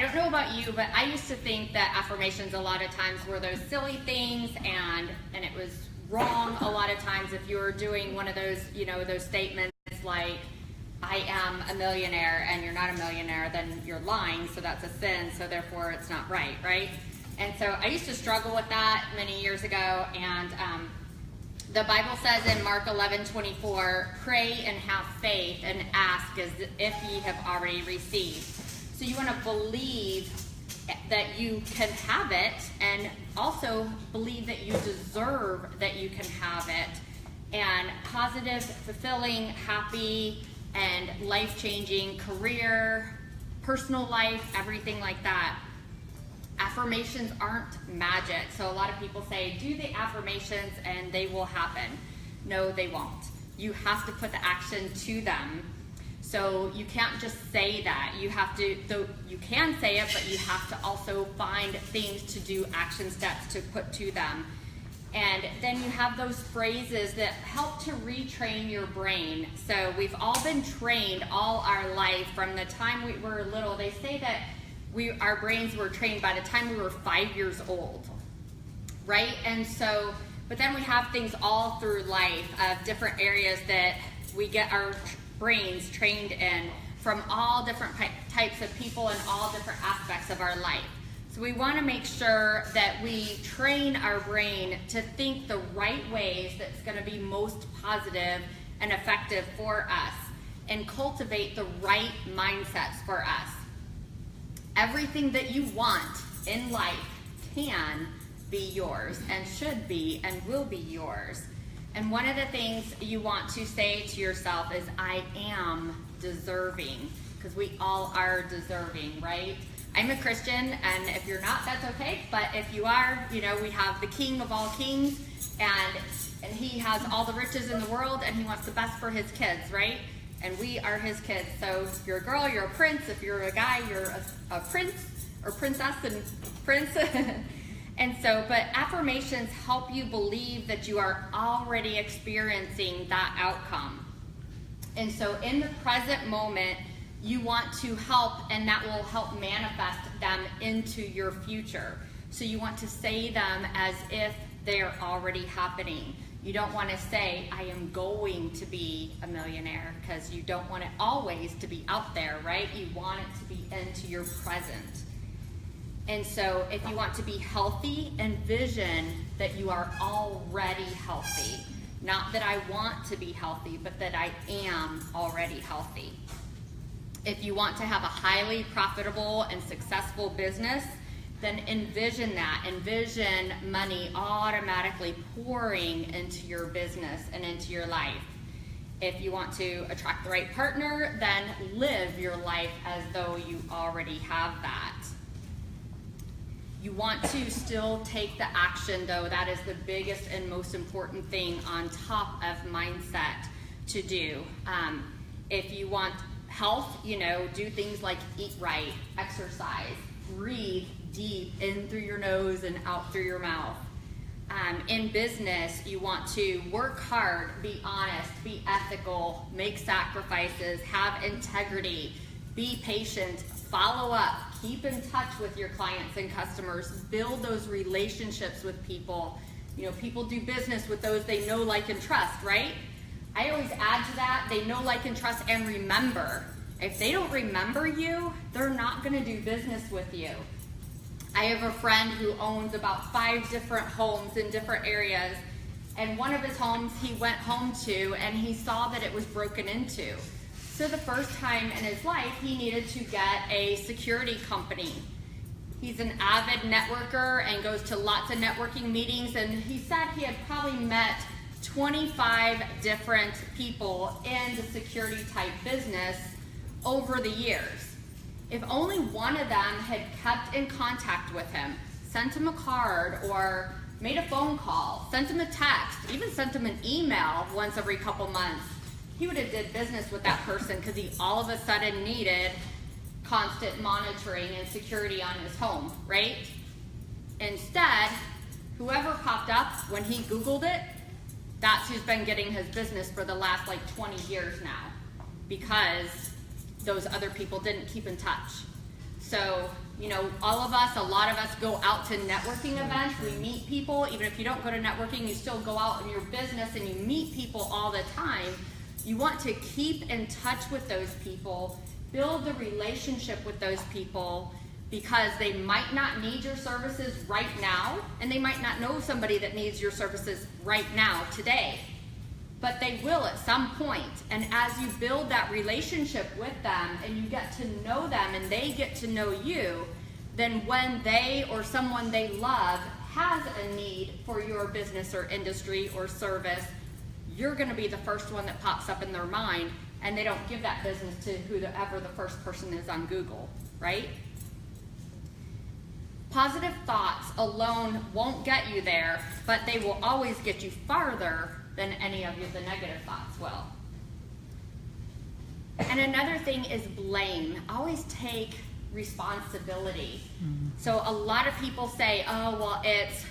don't know about you, but I used to think that affirmations a lot of times were those silly things, and it was wrong a lot of times if you were doing one of those, those statements like, I am a millionaire, and you're not a millionaire, then you're lying, so that's a sin, so therefore it's not right, right? And so I used to struggle with that many years ago, and the Bible says in Mark 11:24, pray and have faith and ask as if ye have already received. So you want to believe that you can have it, and also believe that you deserve that you can have it. And positive, fulfilling, happy, and life-changing career, personal life, everything like that. Affirmations aren't magic. So a lot of people say, do the affirmations and they will happen. No, they won't. You have to put the action to them. So you can't just say that. You have to, though you can say it, but you have to also find things to do, action steps to put to them. And then you have those phrases that help to retrain your brain. So we've all been trained all our life from the time we were little. They say that our brains were trained by the time we were 5 years old, right? And so, but then we have things all through life of different areas that we get our brains trained in from all different types of people and all different aspects of our life. So we want to make sure that we train our brain to think the right ways that's going to be most positive and effective for us, and cultivate the right mindsets for us. Everything that you want in life can be yours, and should be, and will be yours. And one of the things you want to say to yourself is, I am deserving, because we all are deserving, right? I'm a Christian, and if you're not, that's okay. But if you are, we have the King of all kings, and he has all the riches in the world, and he wants the best for his kids, right? And we are his kids. So if you're a girl, you're a prince. If you're a guy, you're a prince or princess and prince. And so, but affirmations help you believe that you are already experiencing that outcome. And so in the present moment, you want to help, and that will help manifest them into your future. So you want to say them as if they're already happening. You don't want to say, I am going to be a millionaire, because you don't want it always to be out there, right? You want it to be into your present. And so if you want to be healthy, envision that you are already healthy. Not that I want to be healthy, but that I am already healthy. If you want to have a highly profitable and successful business, then envision that. Envision money automatically pouring into your business and into your life. If you want to attract the right partner, then live your life as though you already have that. You want to still take the action, though. That is the biggest and most important thing on top of mindset to do. If you want health, do things like eat right, exercise, breathe deep in through your nose and out through your mouth. In business, you want to work hard, be honest, be ethical, make sacrifices, have integrity, be patient, follow up, keep in touch with your clients and customers, build those relationships with people. People do business with those they know, like, and trust, right? I always add to that, they know, like, and trust, and remember. If they don't remember you, they're not going to do business with you. I have a friend who owns about 5 different homes in different areas, and one of his homes he went home to, and he saw that it was broken into. So the first time in his life, he needed to get a security company. He's an avid networker and goes to lots of networking meetings, and he said he had probably met 25 different people in the security type business over the years. If only one of them had kept in contact with him, sent him a card, or made a phone call, sent him a text, even sent him an email once every couple months, he would have did business with that person, because he all of a sudden needed constant monitoring and security on his home, right? Instead, whoever popped up when he Googled it, that's who's been getting his business for the last 20 years now, because those other people didn't keep in touch. So You know, all of us, a lot of us go out to networking events. We meet people. Even if you don't go to networking, you still go out in your business and you meet people all the time. You want to keep in touch with those people, build a relationship with those people, because they might not need your services right now, and they might not know somebody that needs your services right now, today. But they will at some point. And as you build that relationship with them and you get to know them and they get to know you, then when they or someone they love has a need for your business or industry or service, you're going to be the first one that pops up in their mind, and they don't give that business to whoever the first person is on Google, right? Positive thoughts alone won't get you there, but they will always get you farther than any of the negative thoughts will. And another thing is blame. Always take responsibility. So a lot of people say, oh, well, it's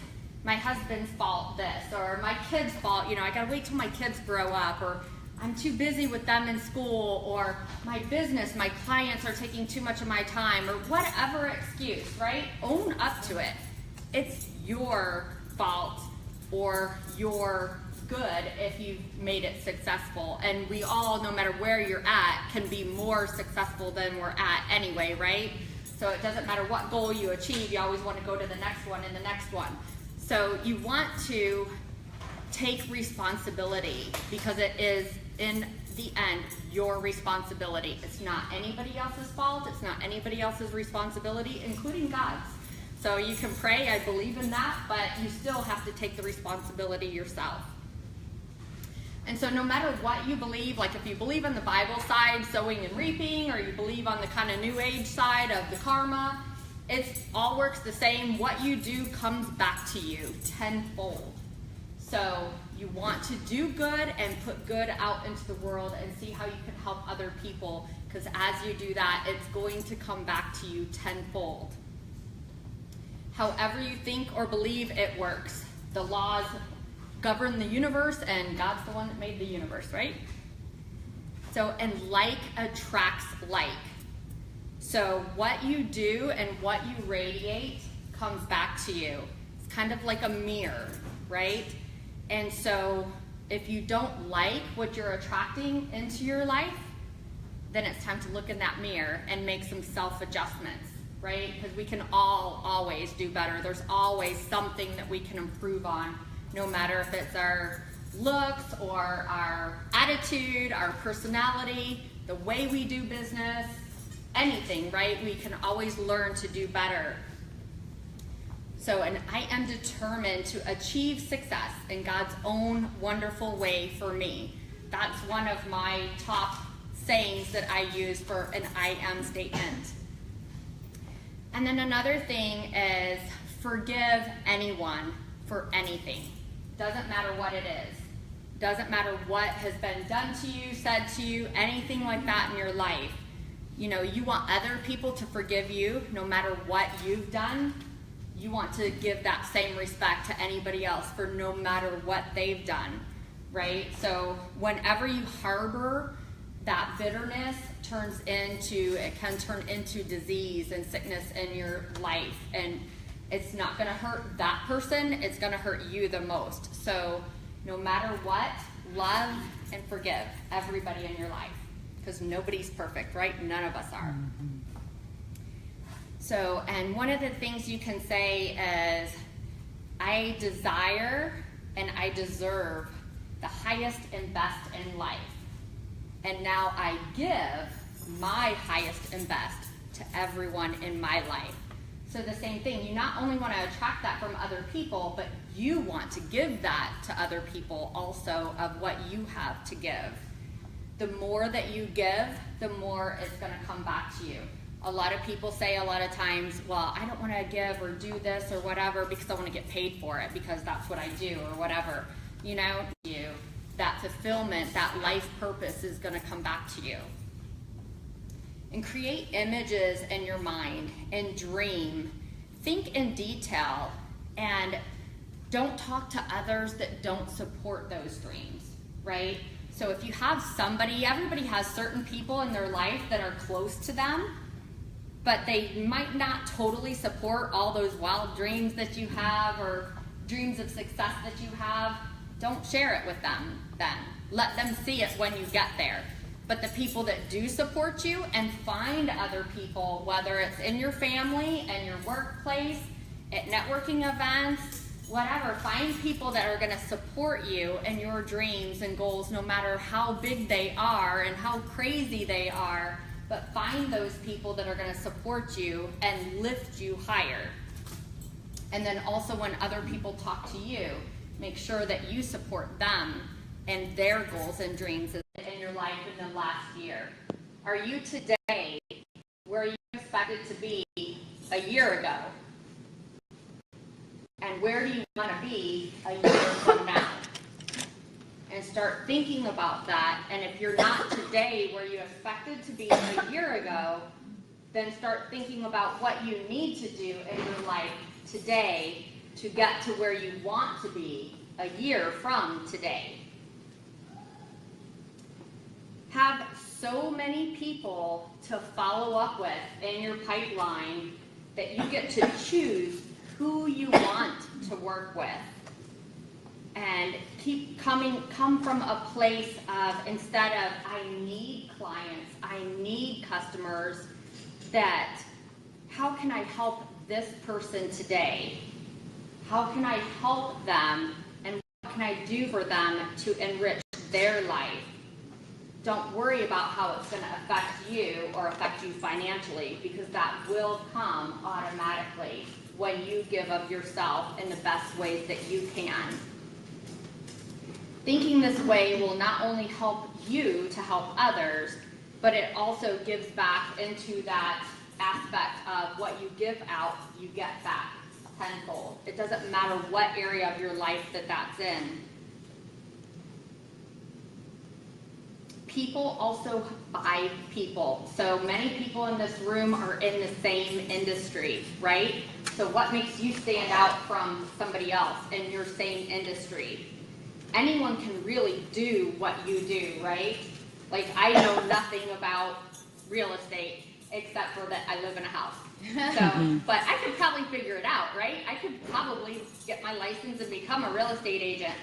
my husband's fault this, or my kid's fault, you know, I gotta wait till my kids grow up, or I'm too busy with them in school, or my business, my clients are taking too much of my time, or whatever excuse, right? Own up to it. It's your fault or your good if you've made it successful. And we all, no matter where you're at, can be more successful than we're at anyway, right? So it doesn't matter what goal you achieve, you always want to go to the next one and the next one. So you want to take responsibility, because it is, in the end, your responsibility. It's not anybody else's fault. It's not anybody else's responsibility, including God's. So you can pray, I believe in that, but you still have to take the responsibility yourself. And so no matter what you believe, like if you believe on the Bible side, sowing and reaping, or you believe on the kind of new age side of the karma, it all works the same. What you do comes back to you tenfold. So you want to do good and put good out into the world and see how you can help other people, because as you do that, it's going to come back to you tenfold. However you think or believe, it works. The laws govern the universe, and God's the one that made the universe, right? So, and like attracts like. So what you do and what you radiate comes back to you. It's kind of like a mirror, right? And so if you don't like what you're attracting into your life, then it's time to look in that mirror and make some self-adjustments, right? Because we can all always do better. There's always something that we can improve on, no matter if it's our looks or our attitude, our personality, the way we do business, anything, right? We can always learn to do better. So, and I am determined to achieve success in God's own wonderful way for me. That's one of my top sayings that I use for an I am statement. And then another thing is forgive anyone for anything. Doesn't matter what it is. Doesn't matter what has been done to you, said to you, anything like that in your life. You know, you want other people to forgive you no matter what you've done. You want to give that same respect to anybody else for no matter what they've done, right? So whenever you harbor that bitterness, it can turn into disease and sickness in your life, and it's not going to hurt that person, it's going to hurt you the most. So no matter what, love and forgive everybody in your life, because nobody's perfect, right? None of us are. So, and one of the things you can say is, I desire and I deserve the highest and best in life. And now I give my highest and best to everyone in my life. So the same thing, you not only want to attract that from other people, but you want to give that to other people also of what you have to give. The more that you give, the more it's going to come back to you. A lot of people say a lot of times, well, I don't want to give or do this or whatever because I want to get paid for it, because that's what I do or whatever. You know, that fulfillment, that life purpose is going to come back to you. And create images in your mind and dream. Think in detail, and don't talk to others that don't support those dreams, right? So if you have somebody, everybody has certain people in their life that are close to them, but they might not totally support all those wild dreams that you have or dreams of success that you have. Don't share it with them then. Let them see it when you get there. But the people that do support you, and find other people, whether it's in your family and your workplace, at networking events, whatever, find people that are going to support you and your dreams and goals, no matter how big they are and how crazy they are. But find those people that are going to support you and lift you higher. And then also when other people talk to you, make sure that you support them and their goals and dreams in your life in the last year. Are you today where you expected to be a year ago? And where do you want to be a year from now? And start thinking about that. And if you're not today where you expected to be a year ago, then start thinking about what you need to do in your life today to get to where you want to be a year from today. Have so many people to follow up with in your pipeline that you get to choose who you want to work with. And come from a place of, instead of I need clients, I need customers, that how can I help this person today? How can I help them, and what can I do for them to enrich their life? Don't worry about how it's going to affect you or affect you financially, because that will come automatically when you give of yourself in the best ways that you can. Thinking this way will not only help you to help others, but it also gives back into that aspect of what you give out, you get back tenfold. It doesn't matter what area of your life that that's in. People also buy people. So many people in this room are in the same industry, right? So what makes you stand out from somebody else in your same industry? Anyone can really do what you do, right? Like, I know nothing about real estate except for that I live in a house. So, but I could probably figure it out, right? I could probably get my license and become a real estate agent.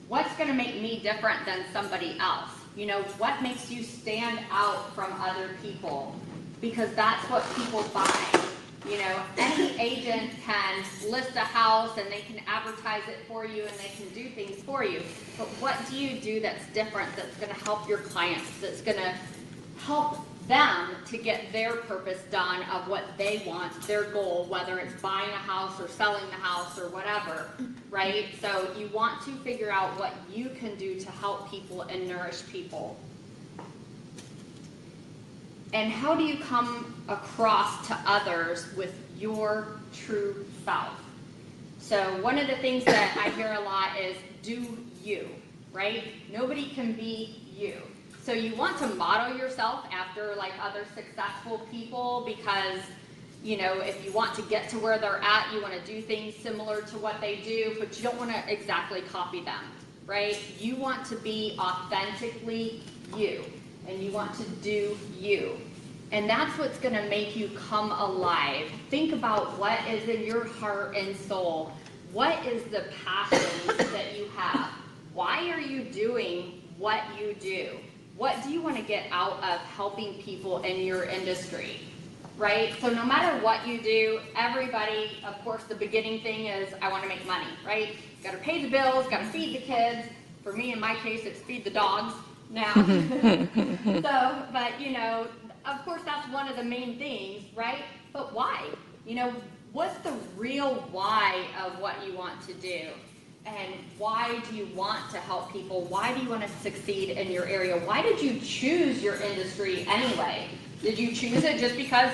What's going to make me different than somebody else? You know, what makes you stand out from other people? Because that's what people buy. You know, any agent can list a house and they can advertise it for you and they can do things for you. But what do you do that's different, that's going to help your clients, that's going to help them to get their purpose done of what they want, their goal, whether it's buying a house or selling the house or whatever, right? So you want to figure out what you can do to help people and nourish people. And how do you come across to others with your true self? So one of the things that I hear a lot is do you, right? Nobody can be you. So you want to model yourself after like other successful people, because, you know, if you want to get to where they're at, you want to do things similar to what they do, but you don't want to exactly copy them, right? You want to be authentically you, and you want to do you. And that's what's going to make you come alive. Think about what is in your heart and soul. What is the passion that you have? Why are you doing what you do? What do you want to get out of helping people in your industry, right? So no matter what you do, everybody, of course, the beginning thing is, I want to make money, right? Got to pay the bills, got to feed the kids. For me, in my case, it's feed the dogs now. So, but, you know, of course, that's one of the main things, right? But why? You know, what's the real why of what you want to do? And why do you want to help people? Why do you want to succeed in your area? Why did you choose your industry anyway? Did you choose it just because,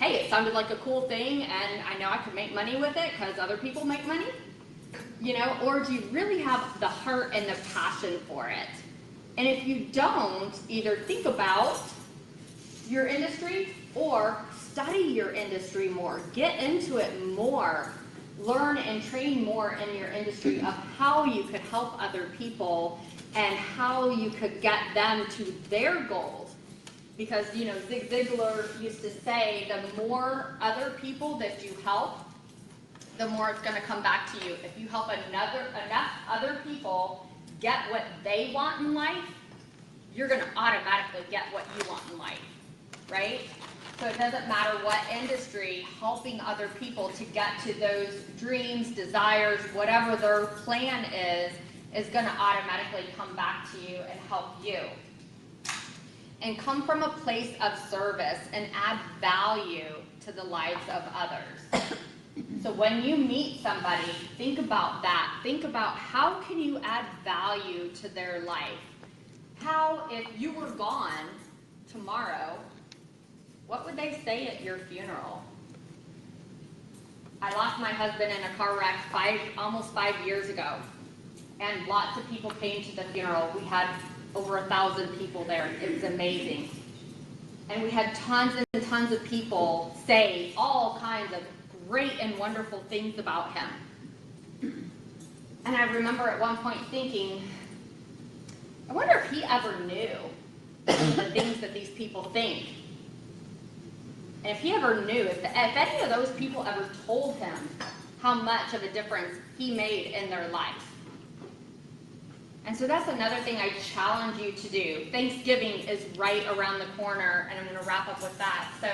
hey, it sounded like a cool thing and I know I could make money with it because other people make money? You know, or do you really have the heart and the passion for it? And if you don't, either think about your industry or study your industry more. Get into it more. Learn and train more in your industry of how you could help other people and how you could get them to their goals. Because, you know, Zig Ziglar used to say, the more other people that you help, the more it's going to come back to you. If you help enough other people get what they want in life, you're going to automatically get what you want in life, right? So it doesn't matter what industry, helping other people to get to those dreams, desires, whatever their plan is going to automatically come back to you and help you. And come from a place of service and add value to the lives of others. So when you meet somebody, think about that. Think about how can you add value to their life? How, if you were gone tomorrow, what would they say at your funeral? I lost my husband in a car wreck almost 5 years ago, and lots of people came to the funeral. We had over 1,000 people there. It was amazing. And we had tons and tons of people say all kinds of great and wonderful things about him. And I remember at one point thinking, I wonder if he ever knew the things that these people think. And if he ever knew, if any of those people ever told him how much of a difference he made in their life. And so that's another thing I challenge you to do. Thanksgiving is right around the corner, and I'm going to wrap up with that. So,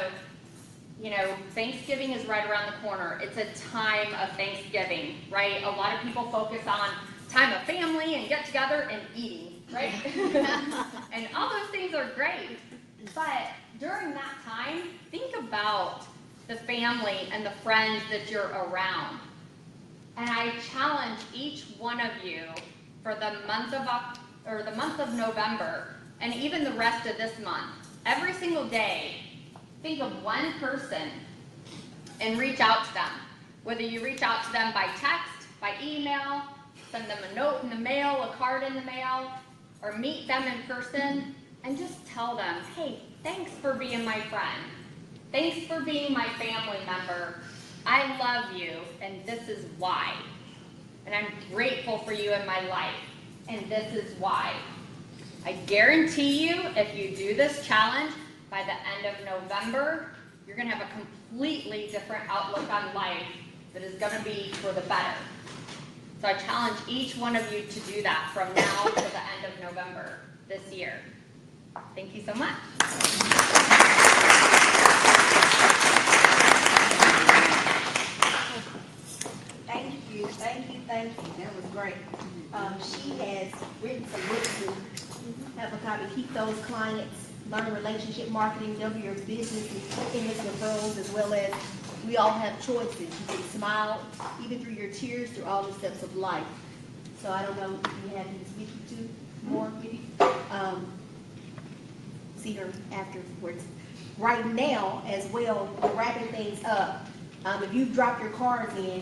you know, Thanksgiving is right around the corner. It's a time of Thanksgiving, right? A lot of people focus on time of family and get together and eating, right? And all those things are great. But during that time, think about the family and the friends that you're around. And I challenge each one of you for the month of November, and even the rest of this month, every single day, think of one person and reach out to them. Whether you reach out to them by text, by email, send them a note in the mail, a card in the mail, or meet them in person, and just tell them, hey, thanks for being my friend. Thanks for being my family member. I love you, and this is why. And I'm grateful for you in my life, and this is why. I guarantee you, if you do this challenge, by the end of November, you're going to have a completely different outlook on life that is going to be for the better. So I challenge each one of you to do that from now to the end of November this year. Thank you so much. Thank you. That was great. She has written some books to have a copy. Keep those clients, learn relationship marketing, double your business and image referrals, as well as we all have choices. You can smile even through your tears through all the steps of life. So I don't know if you have any to do more. See her afterwards. Right now, as well, we're wrapping things up. If you've dropped your cards in,